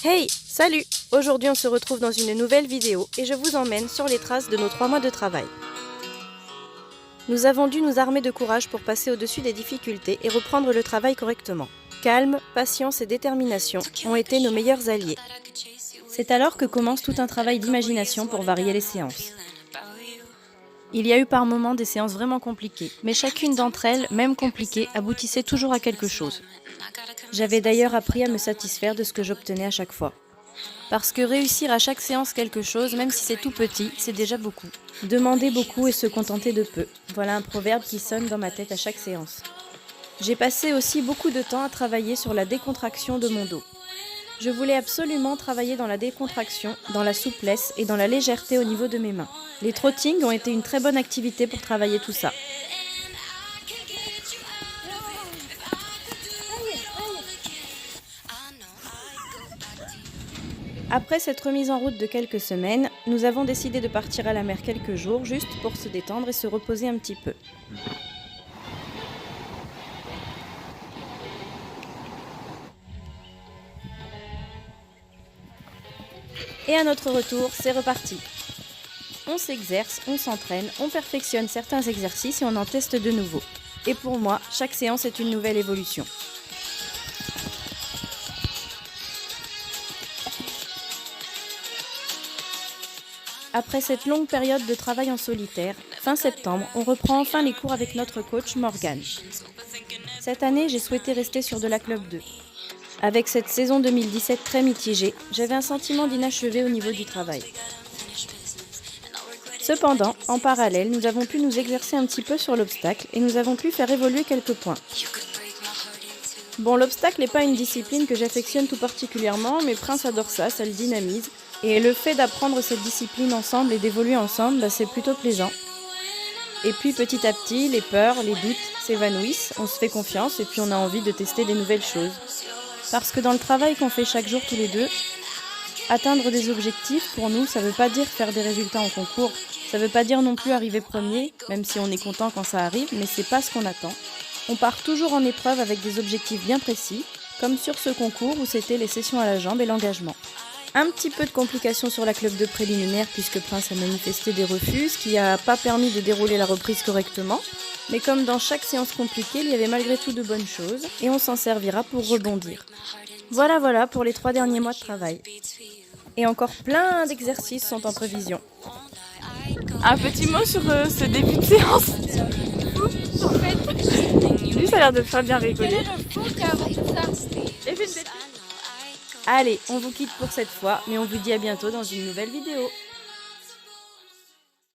Hey, salut! Aujourd'hui on se retrouve dans une nouvelle vidéo et je vous emmène sur les traces de nos 3 mois de travail. Nous avons dû nous armer de courage pour passer au-dessus des difficultés et reprendre le travail correctement. Calme, patience et détermination ont été nos meilleurs alliés. C'est alors que commence tout un travail d'imagination pour varier les séances. Il y a eu par moments des séances vraiment compliquées, mais chacune d'entre elles, même compliquée, aboutissait toujours à quelque chose. J'avais d'ailleurs appris à me satisfaire de ce que j'obtenais à chaque fois. Parce que réussir à chaque séance quelque chose, même si c'est tout petit, c'est déjà beaucoup. Demander beaucoup et se contenter de peu. Voilà un proverbe qui sonne dans ma tête à chaque séance. J'ai passé aussi beaucoup de temps à travailler sur la décontraction de mon dos. Je voulais absolument travailler dans la décontraction, dans la souplesse et dans la légèreté au niveau de mes mains. Les trottings ont été une très bonne activité pour travailler tout ça. Après cette remise en route de quelques semaines, nous avons décidé de partir à la mer quelques jours, juste pour se détendre et se reposer un petit peu. Et à notre retour, c'est reparti. On s'exerce, on s'entraîne, on perfectionne certains exercices et on en teste de nouveaux. Et pour moi, chaque séance est une nouvelle évolution. Après cette longue période de travail en solitaire, fin septembre, on reprend enfin les cours avec notre coach Morgane. Cette année, j'ai souhaité rester sur de la Club 2. Avec cette saison 2017 très mitigée, j'avais un sentiment d'inachevé au niveau du travail. Cependant, en parallèle, nous avons pu nous exercer un petit peu sur l'obstacle et nous avons pu faire évoluer quelques points. Bon, l'obstacle n'est pas une discipline que j'affectionne tout particulièrement, mais Prince adore ça, ça le dynamise. Et le fait d'apprendre cette discipline ensemble et d'évoluer ensemble, c'est plutôt plaisant. Et puis petit à petit, les peurs, les doutes s'évanouissent, on se fait confiance et puis on a envie de tester des nouvelles choses. Parce que dans le travail qu'on fait chaque jour tous les deux, atteindre des objectifs, pour nous, ça ne veut pas dire faire des résultats en concours. Ça ne veut pas dire non plus arriver premier, même si on est content quand ça arrive, mais c'est pas ce qu'on attend. On part toujours en épreuve avec des objectifs bien précis, comme sur ce concours où c'était les sessions à la jambe et l'engagement. Un petit peu de complications sur la Club 2 préliminaire puisque Prince a manifesté des refus, ce qui n'a pas permis de dérouler la reprise correctement. Mais comme dans chaque séance compliquée, il y avait malgré tout de bonnes choses et on s'en servira pour rebondir. Voilà pour les 3 derniers mois de travail. Et encore plein d'exercices sont en prévision. Un petit mot sur ce début de séance. En fait, lui ça a l'air de faire bien rigoler. Allez, on vous quitte pour cette fois, mais on vous dit à bientôt dans une nouvelle vidéo.